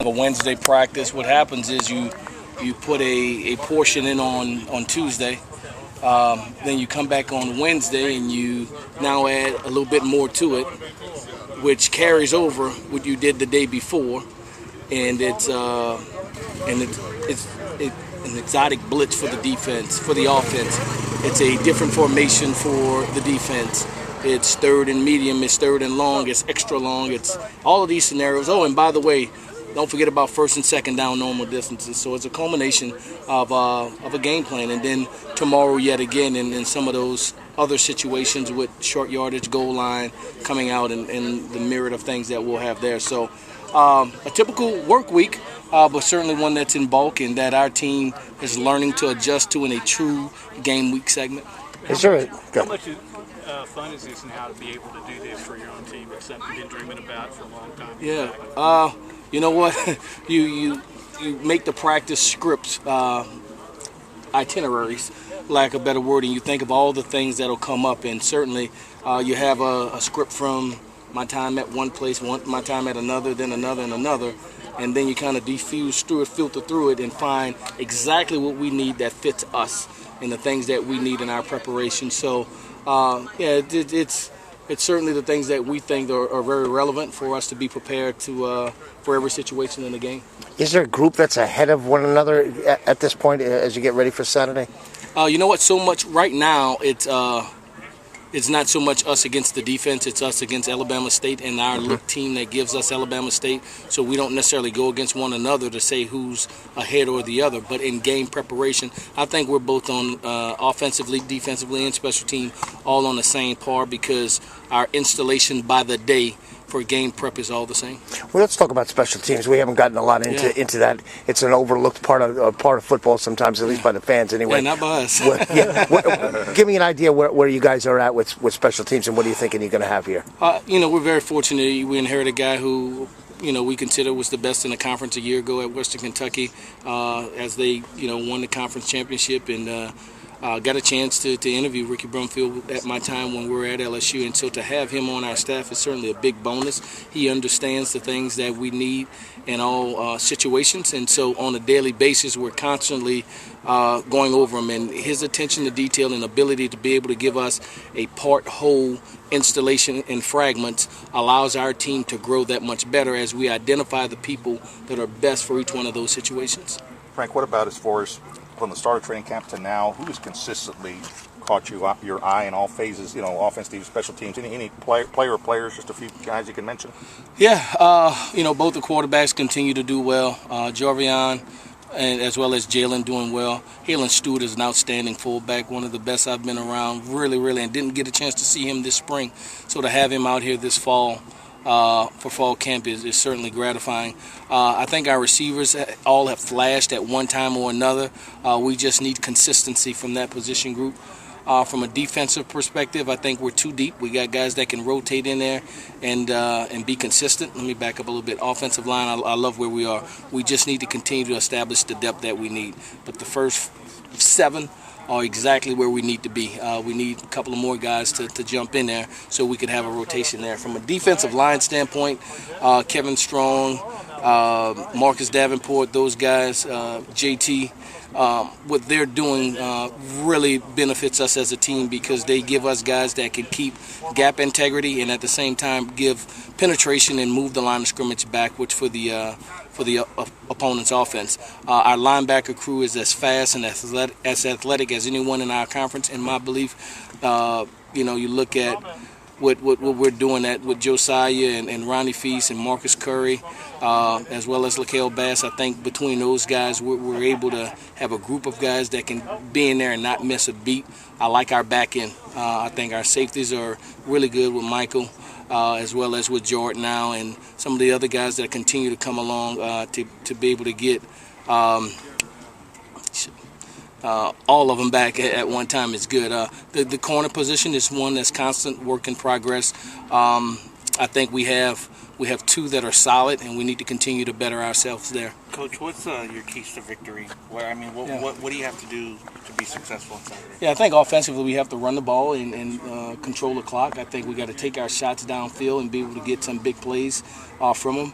A Wednesday practice, what happens is you put a portion in on Tuesday, then you come back on Wednesday and you now add a little bit more to it, which carries over what you did the day before, and it's an exotic blitz for the defense, for the offense. It's a different formation for the defense. It's third and medium, it's third and long, it's extra long, it's all of these scenarios. Oh, and by the way, don't forget about first and second down normal distances. So it's a culmination of a game plan. And then tomorrow yet again in some of those other situations with short yardage, goal line coming out, and the myriad of things that we'll have there. So a typical work week, but certainly one that's in bulk and that our team is learning to adjust to in a true game week segment. How much fun is this now to be able to do this for your own team? It's something you've been dreaming about for a long time. Yeah. You know what? you make the practice scripts, itineraries, lack of better word, and you think of all the things that'll come up. And certainly you have a script from my time at one place, my time at another, then another and another. And then you kind of diffuse through it, filter through it, and find exactly what we need that fits us and the things that we need in our preparation. So, it's certainly the things that we think are very relevant for us to be prepared to for every situation in the game. Is there a group that's ahead of one another at this point as you get ready for Saturday? You know what? So much right now, it's not so much us against the defense. It's us against Alabama State and our look team that gives us Alabama State. So we don't necessarily go against one another to say who's ahead or the other. But in game preparation, I think we're both on offensively, defensively, and special team all on the same par because our installation by the day for game prep is all the same. Well, let's talk about special teams. We haven't gotten a lot into that. It's an overlooked part of football sometimes, at least by the fans anyway. Yeah, not by us. Give me an idea where you guys are at with special teams and what are you thinking you're going to have here? We're very fortunate. We inherited a guy who we consider was the best in the conference a year ago at Western Kentucky as they won the conference championship, and got a chance to interview Ricky Brumfield at my time when we were at LSU, and so to have him on our staff is certainly a big bonus. He understands the things that we need in all situations, and so on a daily basis we're constantly going over them, and his attention to detail and ability to be able to give us a part whole installation in fragments allows our team to grow that much better as we identify the people that are best for each one of those situations. Frank, what about as far as from the start of training camp to now, who has consistently caught your eye in all phases, offense, defense, special teams, any player or players, just a few guys you can mention? Yeah, both the quarterbacks continue to do well. Jarvion and as well as Jalen doing well. Halen Stewart is an outstanding fullback, one of the best I've been around, really, and didn't get a chance to see him this spring. So to have him out here this fall for fall camp is certainly gratifying. I think our receivers all have flashed at one time or another. We just need consistency from that position group. From a defensive perspective, I think we're too deep. We got guys that can rotate in there and be consistent. Let me back up a little bit. Offensive line, I love where we are. We just need to continue to establish the depth that we need. But the first 7 are exactly where we need to be. We need a couple of more guys to jump in there so we could have a rotation there. From a defensive line standpoint, Kevin Strong, Marcus Davenport, those guys, JT, what they're doing really benefits us as a team because they give us guys that can keep gap integrity and at the same time give penetration and move the line of scrimmage backwards for the opponent's offense. Our linebacker crew is as fast and as athletic as anyone in our conference, in my belief. You look at what we're doing with Josiah and Ronnie Feast and Marcus Curry, as well as LaCale Bass. I think between those guys, we're able to have a group of guys that can be in there and not miss a beat. I like our back end. I think our safeties are really good with Michael, as well as with Jordan now, and some of the other guys that continue to come along to be able to get all of them back at one time is good. The corner position is one that's constant work in progress. I think we have two that are solid, and we need to continue to better ourselves there. Coach, what's your keys to victory? What do you have to do to be successful on Saturday? Yeah, I think offensively we have to run the ball and control the clock. I think we got to take our shots downfield and be able to get some big plays from them.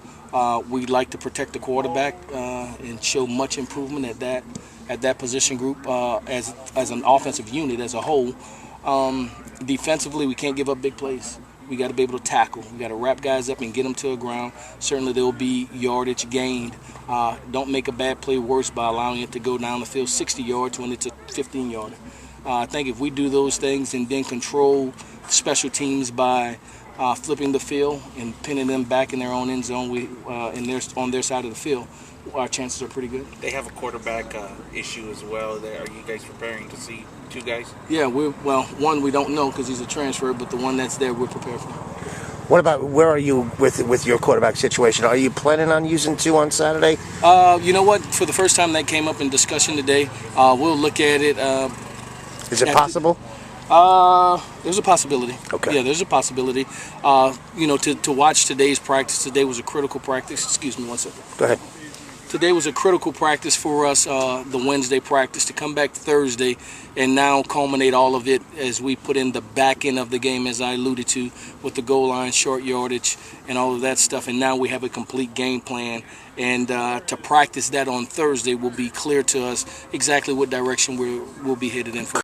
We'd like to protect the quarterback and show much improvement at that position group as an offensive unit as a whole. Defensively, we can't give up big plays. We got to be able to tackle. We got to wrap guys up and get them to the ground. Certainly, there will be yardage gained. Don't make a bad play worse by allowing it to go down the field 60 yards when it's a 15-yarder. I think if we do those things and then control special teams by flipping the field and pinning them back in their own end zone, on their side of the field, our chances are pretty good. They have a quarterback issue as well. Are you guys preparing to see two guys? Yeah, one we don't know because he's a transfer, but the one that's there, we're prepared for. What about where are you with your quarterback situation? Are you planning on using two on Saturday? You know what? For the first time that came up in discussion today, we'll look at it. Is it possible? There's a possibility. Okay. Yeah, there's a possibility. To watch today's practice. Today was a critical practice. Excuse me one second. Go ahead. Today was a critical practice for us, the Wednesday practice, to come back Thursday and now culminate all of it as we put in the back end of the game, as I alluded to, with the goal line, short yardage, and all of that stuff. And now we have a complete game plan. And to practice that on Thursday will be clear to us exactly what direction we'll be headed in for.